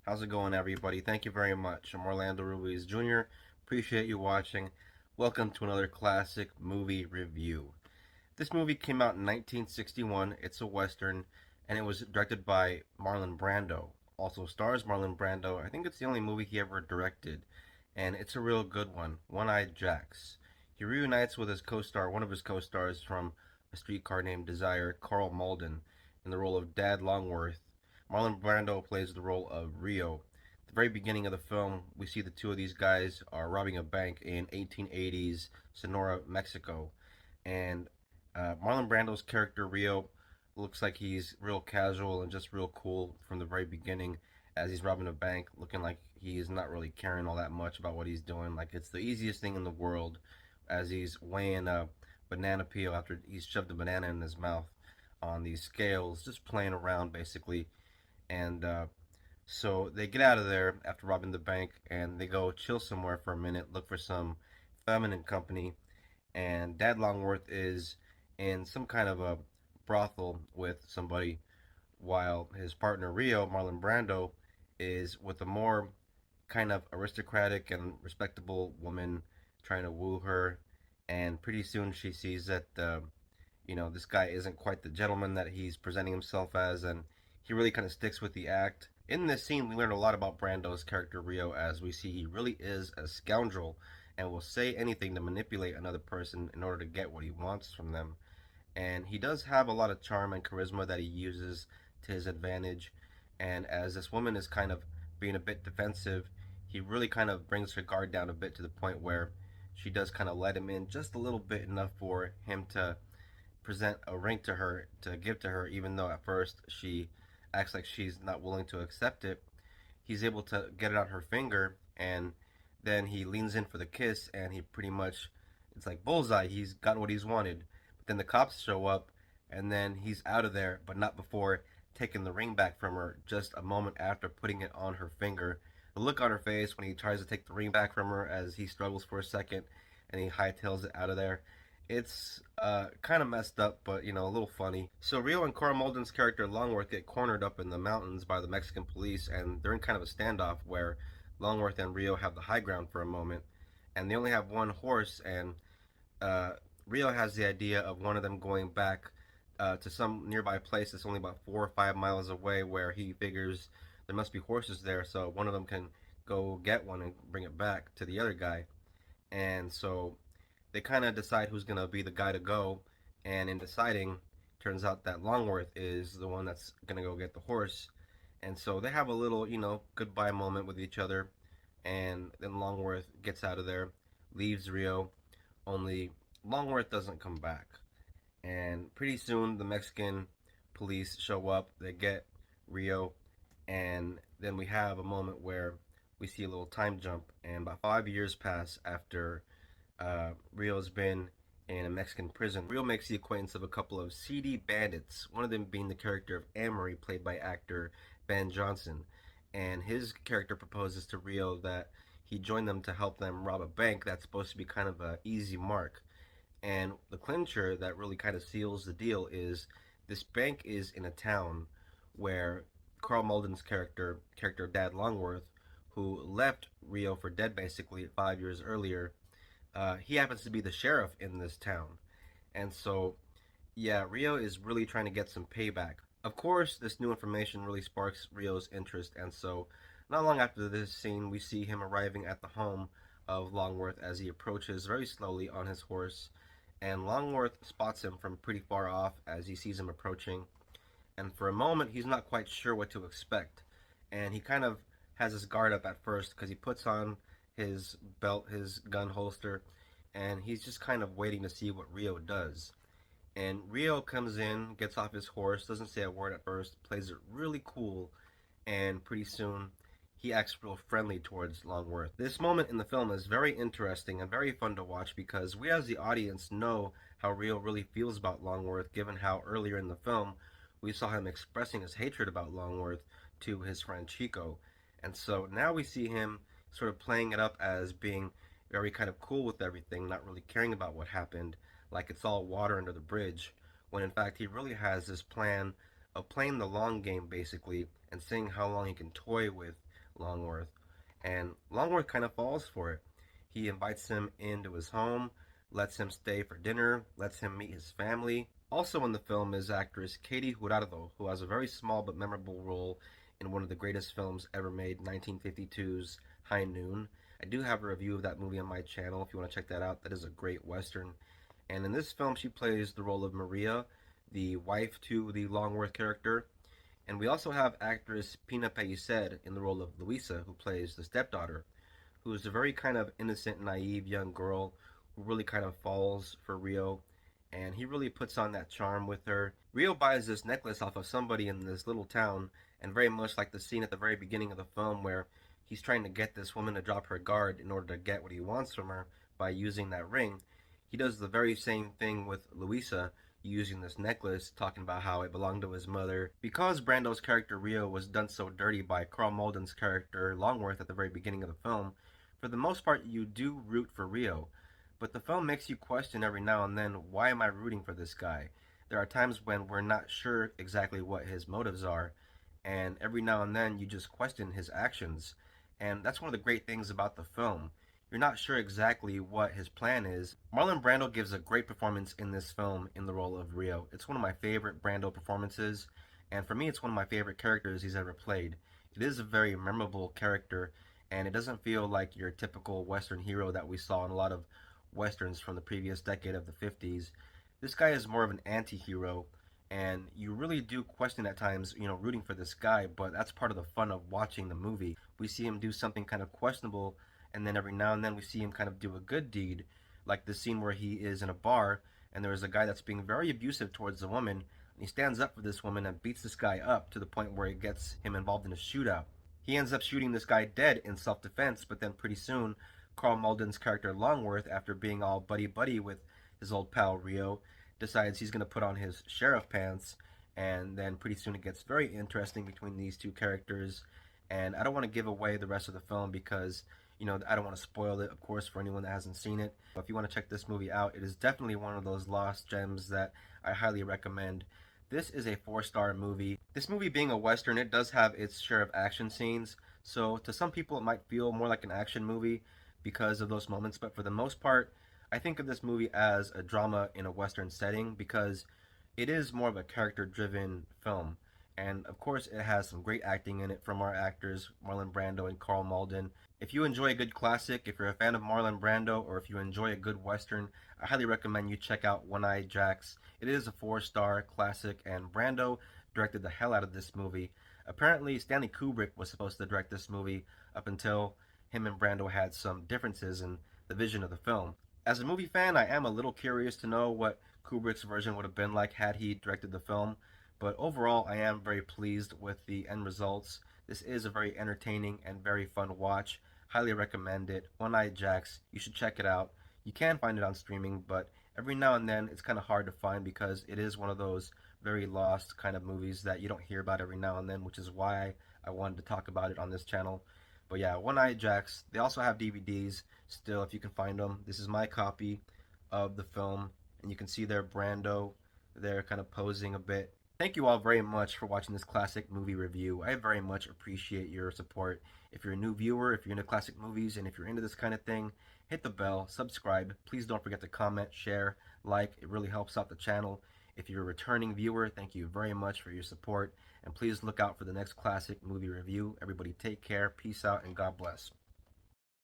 How's it going, everybody? Thank you very much. I'm Orlando Ruiz Jr. Appreciate you watching. Welcome to another classic movie review. This movie came out in 1961. It's a Western, and it was directed by Marlon Brando. Also stars Marlon Brando. I think it's the only movie he ever directed, and it's a real good one. One-Eyed Jacks. He reunites with his co-star, one of his co-stars from A Streetcar Named Desire, Karl Malden, in the role of Dad Longworth. Marlon Brando plays the role of Rio. At the very beginning of the film, we see the two of these guys are robbing a bank in 1880s Sonora, Mexico, and Marlon Brando's character Rio looks like he's real casual and just real cool from the very beginning as he's robbing a bank, looking like he's not really caring all that much about what he's doing. Like it's the easiest thing in the world as he's weighing a banana peel after he's shoved a banana in his mouth on these scales, just playing around basically. And so they get out of there after robbing the bank and they go chill somewhere for a minute, look for some feminine company. And Dad Longworth is in some kind of a brothel with somebody, while his partner Rio, Marlon Brando, is with a more kind of aristocratic and respectable woman trying to woo her. And pretty soon she sees that this guy isn't quite the gentleman that he's presenting himself as, and he really kind of sticks with the act. In this scene, we learn a lot about Brando's character Rio, as we see he really is a scoundrel and will say anything to manipulate another person in order to get what he wants from them. And he does have a lot of charm and charisma that he uses to his advantage. And as this woman is kind of being a bit defensive, he really kind of brings her guard down a bit to the point where she does kind of let him in just a little bit, enough for him to present a ring to her to give to her, even though at first she acts like she's not willing to accept it. He's able to get it on her finger, and then he leans in for the kiss, and he pretty much, it's like bullseye. He's got what he's wanted. But then the cops show up, and then he's out of there, but not before taking the ring back from her just a moment after putting it on her finger. The look on her face when he tries to take the ring back from her as he struggles for a second and he hightails it out of there. It's kind of messed up, but a little funny. So Rio and Karl Malden's character Longworth get cornered up in the mountains by the Mexican police, and they're in kind of a standoff where Longworth and Rio have the high ground for a moment, and they only have one horse, and uh, Rio has the idea of one of them going back to some nearby place that's only about 4 or 5 miles away, where he figures there must be horses there, so one of them can go get one and bring it back to the other guy. And so they kind of decide who's going to be the guy to go. And in deciding, turns out that Longworth is the one that's going to go get the horse. And so they have a little, goodbye moment with each other. And then Longworth gets out of there, leaves Rio. Only Longworth doesn't come back. And pretty soon the Mexican police show up. They get Rio. And then we have a moment where we see a little time jump. And about 5 years pass after Rio's been in a Mexican prison. Rio makes the acquaintance of a couple of seedy bandits, one of them being the character of Amory, played by actor Ben Johnson. And his character proposes to Rio that he join them to help them rob a bank that's supposed to be kind of a easy mark. And the clincher that really kind of seals the deal is this bank is in a town where Karl Malden's character Dad Longworth, who left Rio for dead basically 5 years earlier, he happens to be the sheriff in this town. And so, yeah, Rio is really trying to get some payback. Of course, this new information really sparks Rio's interest, and so not long after this scene, we see him arriving at the home of Longworth as he approaches very slowly on his horse. And Longworth spots him from pretty far off as he sees him approaching. And for a moment, he's not quite sure what to expect. And he kind of has his guard up at first because he puts on his belt, his gun holster, and he's just kind of waiting to see what Rio does. And Rio comes in, gets off his horse, doesn't say a word at first, plays it really cool, and pretty soon he acts real friendly towards Longworth. This moment in the film is very interesting and very fun to watch because we as the audience know how Rio really feels about Longworth, given how earlier in the film we saw him expressing his hatred about Longworth to his friend Chico. And so now we see him sort of playing it up as being very kind of cool with everything, not really caring about what happened, like it's all water under the bridge, when in fact he really has this plan of playing the long game basically and seeing how long he can toy with Longworth. And Longworth kind of falls for it. He invites him into his home, lets him stay for dinner, lets him meet his family. Also in the film is actress Katie Jurado, who has a very small but memorable role in one of the greatest films ever made, 1952's High Noon. I do have a review of that movie on my channel if you want to check that out. That is a great western. And in this film, she plays the role of Maria, the wife to the Longworth character. And we also have actress Pina Pellicer in the role of Louisa, who plays the stepdaughter, who is a very kind of innocent, naive young girl who really kind of falls for Rio, and he really puts on that charm with her. Rio buys this necklace off of somebody in this little town, and very much like the scene at the very beginning of the film where he's trying to get this woman to drop her guard in order to get what he wants from her by using that ring, he does the very same thing with Louisa, using this necklace, talking about how it belonged to his mother. Because Brando's character Rio was done so dirty by Karl Malden's character Longworth at the very beginning of the film, for the most part you do root for Rio. But the film makes you question every now and then, why am I rooting for this guy? There are times when we're not sure exactly what his motives are, and every now and then you just question his actions. And that's one of the great things about the film. You're not sure exactly what his plan is. Marlon Brando gives a great performance in this film in the role of Rio. It's one of my favorite Brando performances, and for me, it's one of my favorite characters he's ever played. It is a very memorable character, and it doesn't feel like your typical Western hero that we saw in a lot of Westerns from the previous decade of the 50s. This guy is more of an anti hero, and you really do question at times, rooting for this guy, but that's part of the fun of watching the movie. We see him do something kind of questionable, and then every now and then we see him kind of do a good deed, like the scene where he is in a bar and there is a guy that's being very abusive towards the woman, and he stands up for this woman and beats this guy up to the point where it gets him involved in a shootout. He ends up shooting this guy dead in self-defense, but then pretty soon Karl Malden's character Longworth, after being all buddy-buddy with his old pal Rio, decides he's going to put on his sheriff pants, and then pretty soon it gets very interesting between these two characters. And I don't want to give away the rest of the film because I don't want to spoil it, of course, for anyone that hasn't seen it. But if you want to check this movie out, it is definitely one of those lost gems that I highly recommend. This is a 4-star movie. This movie being a Western, it does have its share of action scenes. So to some people, it might feel more like an action movie because of those moments. But for the most part, I think of this movie as a drama in a Western setting because it is more of a character driven film. And of course, it has some great acting in it from our actors, Marlon Brando and Karl Malden. If you enjoy a good classic, if you're a fan of Marlon Brando, or if you enjoy a good Western, I highly recommend you check out One-Eyed Jacks. It is a 4-star classic, and Brando directed the hell out of this movie. Apparently, Stanley Kubrick was supposed to direct this movie up until him and Brando had some differences in the vision of the film. As a movie fan, I am a little curious to know what Kubrick's version would have been like had he directed the film, but overall, I am very pleased with the end results. This is a very entertaining and very fun watch. Highly recommend it. One Eye Jacks, you should check it out. You can find it on streaming, but every now and then it's kind of hard to find because it is one of those very lost kind of movies that you don't hear about every now and then, which is why I wanted to talk about it on this channel. But yeah, One Eye Jacks. They also have DVDs still if you can find them. This is my copy of the film, and you can see there Brando. They're kind of posing a bit. Thank you all very much for watching this classic movie review. I very much appreciate your support. If you're a new viewer, if you're into classic movies, and if you're into this kind of thing, hit the bell, subscribe. Please don't forget to comment, share, like. It really helps out the channel. If you're a returning viewer, thank you very much for your support. And please look out for the next classic movie review. Everybody take care, peace out, and God bless.